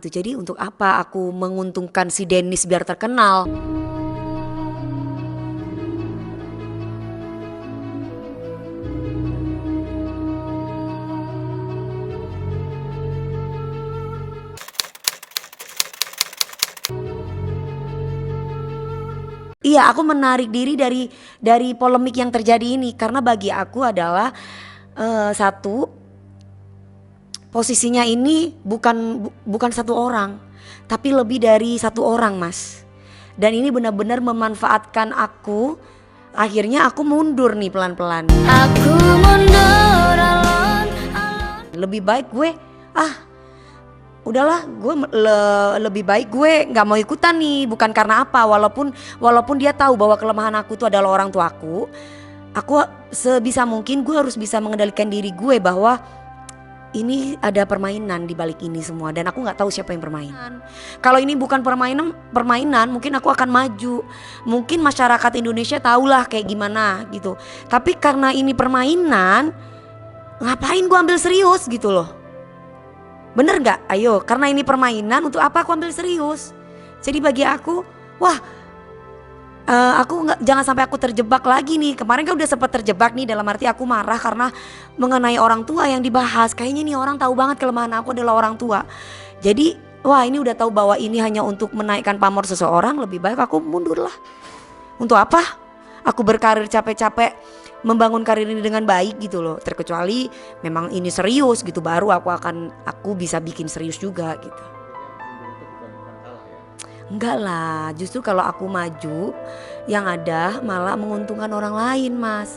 gitu. Jadi untuk apa aku menguntungkan si Dennis biar terkenal? Iya, aku menarik diri dari polemik yang terjadi ini karena bagi aku adalah satu, posisinya ini bukan satu orang, tapi lebih dari satu orang, Mas. Dan ini benar-benar memanfaatkan aku. Akhirnya aku mundur nih pelan-pelan. Aku mundur alon-alon. Lebih baik gue udahlah, gue lebih baik gue nggak mau ikutan nih. Bukan karena apa, walaupun dia tahu bahwa kelemahan aku itu adalah orang tuaku. Aku sebisa mungkin gue harus bisa mengendalikan diri gue bahwa ini ada permainan di balik ini semua dan aku nggak tahu siapa yang bermain. Kalau ini bukan permainan mungkin aku akan maju. Mungkin masyarakat Indonesia tahulah kayak gimana gitu. Tapi karena ini permainan, ngapain gue ambil serius gitu loh. Bener gak? Ayo, karena ini permainan, untuk apa aku ambil serius? Jadi bagi aku, wah, jangan sampai aku terjebak lagi nih. Kemarin kan udah sempat terjebak nih, dalam arti aku marah karena mengenai orang tua yang dibahas. Kayaknya nih orang tahu banget kelemahan aku adalah orang tua. Jadi, wah, ini udah tahu bahwa ini hanya untuk menaikkan pamor seseorang. Lebih baik aku mundur lah. Untuk apa? Aku berkarir capek-capek membangun karir ini dengan baik gitu loh. Terkecuali memang ini serius gitu, baru aku bisa bikin serius juga gitu. Enggak lah, justru kalau aku maju yang ada malah menguntungkan orang lain, Mas.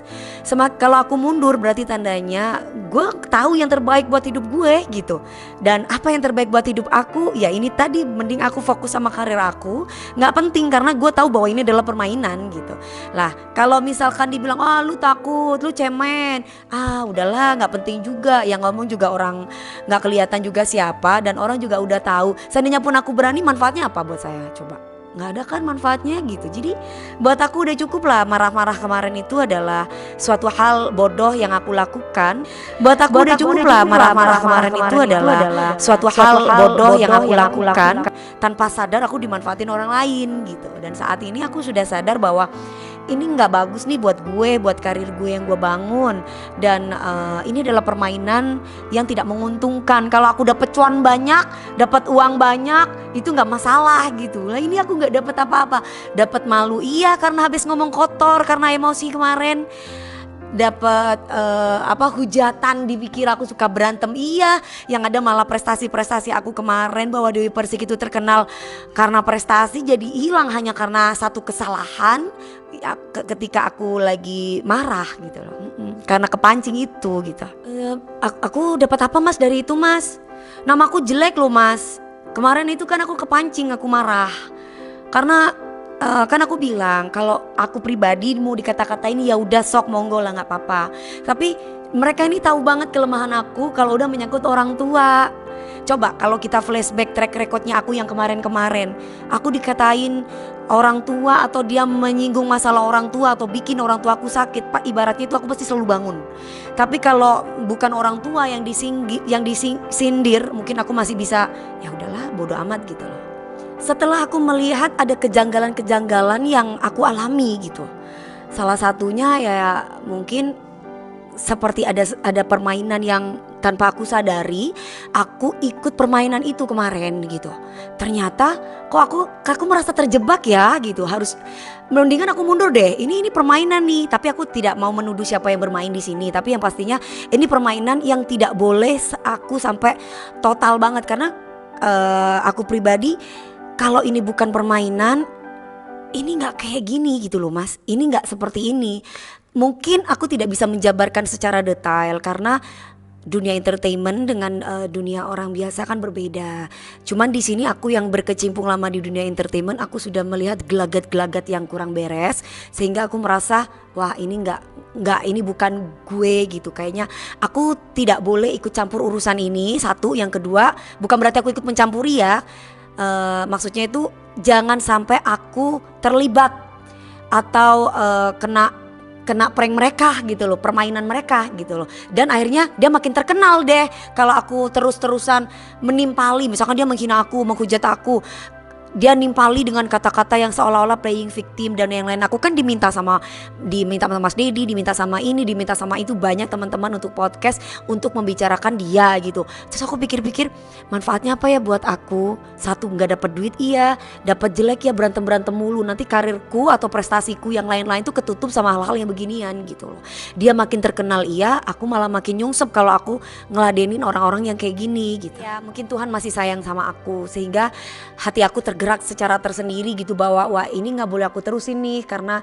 Kalau aku mundur berarti tandanya gue tahu yang terbaik buat hidup gue gitu. Dan apa yang terbaik buat hidup aku, ya ini tadi, mending aku fokus sama karir aku. Gak penting karena gue tahu bahwa ini adalah permainan gitu. Lah kalau misalkan dibilang lu takut, lu cemen, udahlah, gak penting juga. Yang ngomong juga orang gak kelihatan juga siapa, dan orang juga udah tahu. Seandainya pun aku berani, manfaatnya apa buat saya? Coba, nggak ada kan manfaatnya gitu. Jadi buat aku udah cukup lah. Marah-marah kemarin itu adalah suatu hal bodoh yang aku lakukan. Buat aku udah cukup lah. Marah-marah kemarin itu adalah suatu hal bodoh yang aku lakukan. Tanpa sadar aku dimanfaatin orang lain gitu. Dan saat ini aku sudah sadar bahwa ini nggak bagus nih buat gue, buat karir gue yang gue bangun. Dan ini adalah permainan yang tidak menguntungkan. Kalau aku dapet cuan banyak, dapat uang banyak, itu nggak masalah gitu. Lah ini aku nggak dapat apa-apa. Dapat malu iya karena habis ngomong kotor, karena emosi kemarin. Dapat hujatan, dipikir aku suka berantem, iya. Yang ada malah prestasi-prestasi aku kemarin bahwa Dewi Persik itu terkenal karena prestasi jadi hilang hanya karena satu kesalahan ya, ketika aku lagi marah gitu loh. Karena kepancing itu gitu. Aku dapat apa, Mas, dari itu, Mas? Namaku jelek loh, Mas. Kemarin itu kan aku kepancing, aku marah karena kan aku bilang kalau aku pribadi mau dikata-katain ya udah sok, monggo lah, nggak apa-apa. Tapi mereka ini tahu banget kelemahan aku kalau udah menyangkut orang tua. Coba kalau kita flashback track recordnya aku yang kemarin-kemarin, aku dikatain orang tua atau dia menyinggung masalah orang tua atau bikin orang tua aku sakit, Pak, ibaratnya itu aku pasti selalu bangun. Tapi kalau bukan orang tua yang disindir, mungkin aku masih bisa ya udahlah, bodo amat gitu loh. Setelah aku melihat ada kejanggalan-kejanggalan yang aku alami gitu. Salah satunya ya mungkin seperti ada permainan yang tanpa aku sadari, aku ikut permainan itu kemarin gitu. Ternyata kok aku merasa terjebak ya gitu. Harus mendingan aku mundur deh. Ini permainan nih, tapi aku tidak mau menuduh siapa yang bermain di sini. Tapi yang pastinya ini permainan yang tidak boleh aku sampai total banget karena aku pribadi kalau ini bukan permainan, ini gak kayak gini gitu loh, Mas. Ini gak seperti ini. Mungkin aku tidak bisa menjabarkan secara detail karena dunia entertainment dengan dunia orang biasa kan berbeda. Cuman di sini aku yang berkecimpung lama di dunia entertainment, aku sudah melihat gelagat-gelagat yang kurang beres, sehingga aku merasa wah ini nggak ini bukan gue gitu. Kayaknya aku tidak boleh ikut campur urusan ini. Satu, yang kedua, bukan berarti aku ikut mencampuri ya. Maksudnya itu jangan sampai aku terlibat atau kena kena prank mereka gitu loh, permainan mereka gitu loh. Dan akhirnya dia makin terkenal deh kalau aku terus-terusan menimpali, misalkan dia menghina aku, menghujat aku, dia nimpali dengan kata-kata yang seolah-olah playing victim dan yang lain. Aku kan diminta sama Mas Dedi, diminta sama ini, diminta sama itu, banyak teman-teman untuk podcast untuk membicarakan dia gitu. Terus aku pikir-pikir manfaatnya apa ya buat aku? Satu, nggak dapat duit, iya. Dapat jelek ya, berantem mulu. Nanti karirku atau prestasiku yang lain-lain tuh ketutup sama hal-hal yang beginian gitu loh. Dia makin terkenal, iya. Aku malah makin nyungsep kalau aku ngeladenin orang-orang yang kayak gini gitu. Ya mungkin Tuhan masih sayang sama aku sehingga hati aku tergerak secara tersendiri gitu, bahwa wah ini gak boleh aku terusin nih karena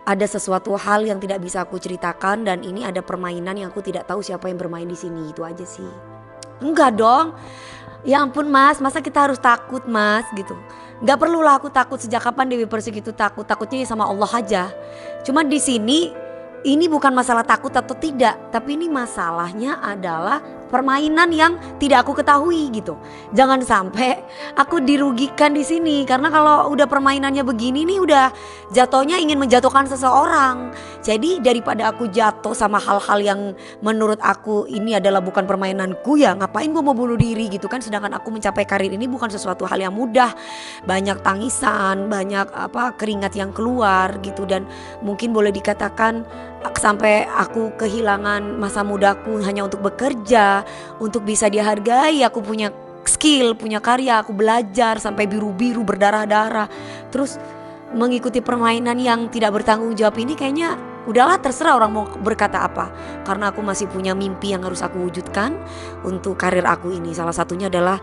ada sesuatu hal yang tidak bisa aku ceritakan dan ini ada permainan yang aku tidak tahu siapa yang bermain di sini. Itu aja sih. Enggak dong, ya ampun Mas, masa kita harus takut Mas gitu. Gak perlulah aku takut. Sejak kapan Dewi Persik itu takut? Takutnya sama Allah aja. Cuma di sini ini bukan masalah takut atau tidak, tapi ini masalahnya adalah permainan yang tidak aku ketahui gitu. Jangan sampai aku dirugikan di sini, karena kalau udah permainannya begini nih udah jatuhnya ingin menjatuhkan seseorang. Jadi daripada aku jatuh sama hal-hal yang menurut aku ini adalah bukan permainanku, ya ngapain gue mau bunuh diri gitu kan. Sedangkan aku mencapai karir ini bukan sesuatu hal yang mudah. Banyak tangisan, banyak keringat yang keluar gitu, dan mungkin boleh dikatakan sampai aku kehilangan masa mudaku hanya untuk bekerja, untuk bisa dihargai. Aku punya skill, punya karya, aku belajar sampai biru-biru berdarah-darah. Terus mengikuti permainan yang tidak bertanggung jawab ini kayaknya udahlah, terserah orang mau berkata apa. Karena aku masih punya mimpi yang harus aku wujudkan untuk karir aku ini. Salah satunya adalah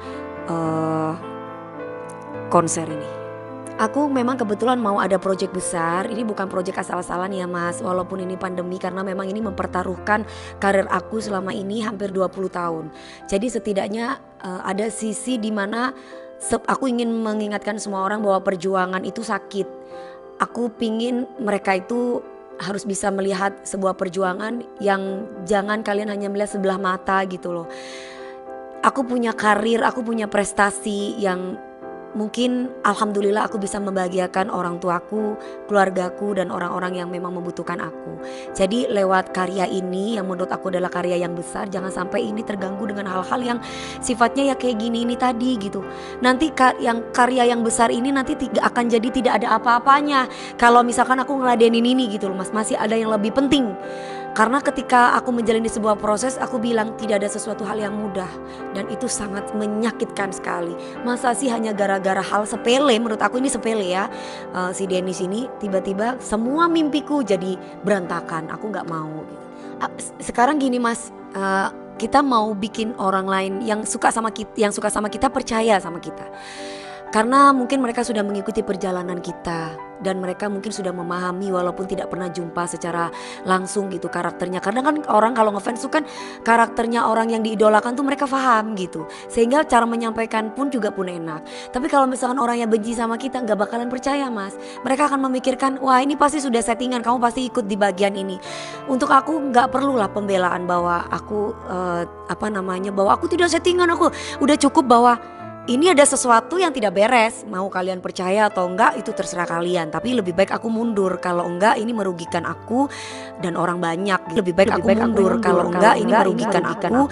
konser ini. Aku memang kebetulan mau ada proyek besar. Ini bukan proyek asal-asalan ya Mas, walaupun ini pandemi, karena memang ini mempertaruhkan karir aku selama ini hampir 20 tahun. Jadi setidaknya ada sisi di mana aku ingin mengingatkan semua orang bahwa perjuangan itu sakit. Aku pingin mereka itu harus bisa melihat sebuah perjuangan yang jangan kalian hanya melihat sebelah mata gitu loh. Aku punya karir, aku punya prestasi yang mungkin alhamdulillah aku bisa membahagiakan orang tuaku, keluargaku, dan orang-orang yang memang membutuhkan aku. Jadi lewat karya ini yang menurut aku adalah karya yang besar, jangan sampai ini terganggu dengan hal-hal yang sifatnya ya kayak gini ini tadi gitu. Nanti yang karya yang besar ini nanti akan jadi tidak ada apa-apanya kalau misalkan aku ngeladenin ini gitu loh Mas. Masih ada yang lebih penting. Karena ketika aku menjalani sebuah proses, aku bilang tidak ada sesuatu hal yang mudah. Dan itu sangat menyakitkan sekali. Masa sih hanya gara-gara hal sepele, menurut aku ini sepele ya, si Dennis ini tiba-tiba semua mimpiku jadi berantakan. Aku gak mau gitu. Sekarang gini Mas, kita mau bikin orang lain yang suka sama kita percaya sama kita. Karena mungkin mereka sudah mengikuti perjalanan kita dan mereka mungkin sudah memahami walaupun tidak pernah jumpa secara langsung gitu karakternya. Karena kan orang kalau ngefans tuh kan karakternya orang yang diidolakan tuh mereka paham gitu. Sehingga cara menyampaikan pun juga pun enak. Tapi kalau misalkan orang yang benci sama kita gak bakalan percaya Mas. Mereka akan memikirkan wah ini pasti sudah settingan, kamu pasti ikut di bagian ini. Untuk aku gak perlulah pembelaan bahwa aku bahwa aku tidak settingan. Aku udah cukup bahwa ini ada sesuatu yang tidak beres. Mau kalian percaya atau enggak itu terserah kalian. Tapi lebih baik aku mundur. Kalau enggak ini merugikan aku dan orang banyak. Lebih baik aku mundur. Kalau enggak ini merugikan aku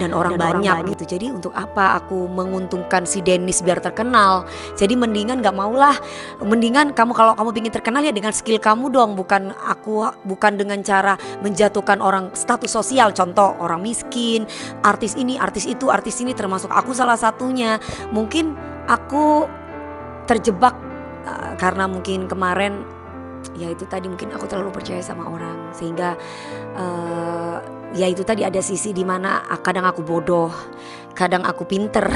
dan orang banyak gitu. Jadi untuk apa aku menguntungkan si Dennis biar terkenal. Jadi mendingan gak maulah. Mendingan kalau kamu ingin terkenal ya dengan skill kamu dong. Bukan dengan cara menjatuhkan orang status sosial. Contoh orang miskin, artis ini, artis itu, artis ini, termasuk aku salah satunya. Mungkin aku terjebak karena mungkin kemarin ya itu tadi, mungkin aku terlalu percaya sama orang sehingga ya itu tadi ada sisi dimana kadang aku bodoh, kadang aku pinter,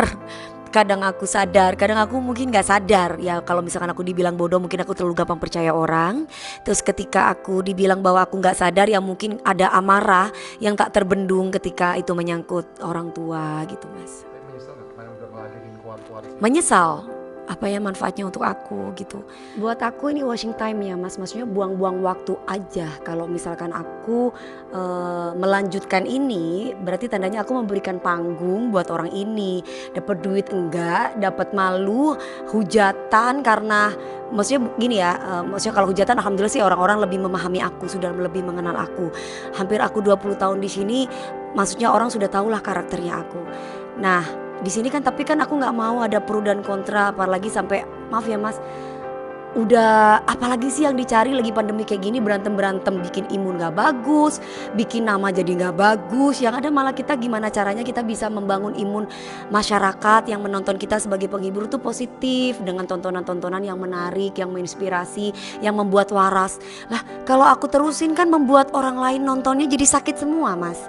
kadang aku sadar, kadang aku mungkin gak sadar. Ya kalau misalkan aku dibilang bodoh mungkin aku terlalu gampang percaya orang. Terus ketika aku dibilang bahwa aku gak sadar ya mungkin ada amarah yang tak terbendung ketika itu menyangkut orang tua gitu Mas. Menyesal gak kemarin udah ngeladenin keluar-keluar? Menyesal, apa ya manfaatnya untuk aku gitu. Buat aku ini washing time ya Mas, maksudnya buang-buang waktu aja. Kalau misalkan aku melanjutkan ini berarti tandanya aku memberikan panggung buat orang ini. Dapat duit enggak, dapat malu, hujatan karena maksudnya gini ya, maksudnya kalau hujatan alhamdulillah sih orang-orang lebih memahami aku, sudah lebih mengenal aku. Hampir aku 20 tahun di sini, maksudnya orang sudah tahulah karakternya aku. Nah di sini kan tapi kan aku nggak mau ada pro dan kontra, apalagi sampai maaf ya Mas, udah apalagi sih yang dicari lagi pandemi kayak gini, berantem bikin imun nggak bagus, bikin nama jadi nggak bagus, yang ada malah kita gimana caranya kita bisa membangun imun masyarakat yang menonton kita sebagai penghibur tuh positif dengan tontonan-tontonan yang menarik, yang menginspirasi, yang membuat waras. Lah kalau aku terusin kan membuat orang lain nontonnya jadi sakit semua Mas.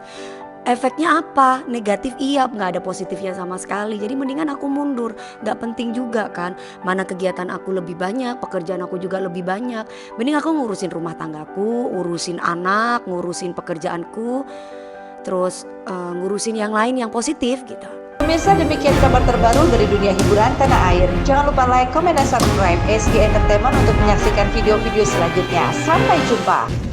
Efeknya apa? Negatif iya, nggak ada positifnya sama sekali. Jadi mendingan aku mundur, nggak penting juga kan. Mana kegiatan aku lebih banyak, pekerjaan aku juga lebih banyak. Mending aku ngurusin rumah tanggaku, ngurusin anak, ngurusin pekerjaanku, terus ngurusin yang lain yang positif gitu. Pemirsa, demikian kabar terbaru dari dunia hiburan tanah air. Jangan lupa like, comment, dan subscribe SG Entertainment untuk menyaksikan video-video selanjutnya. Sampai jumpa.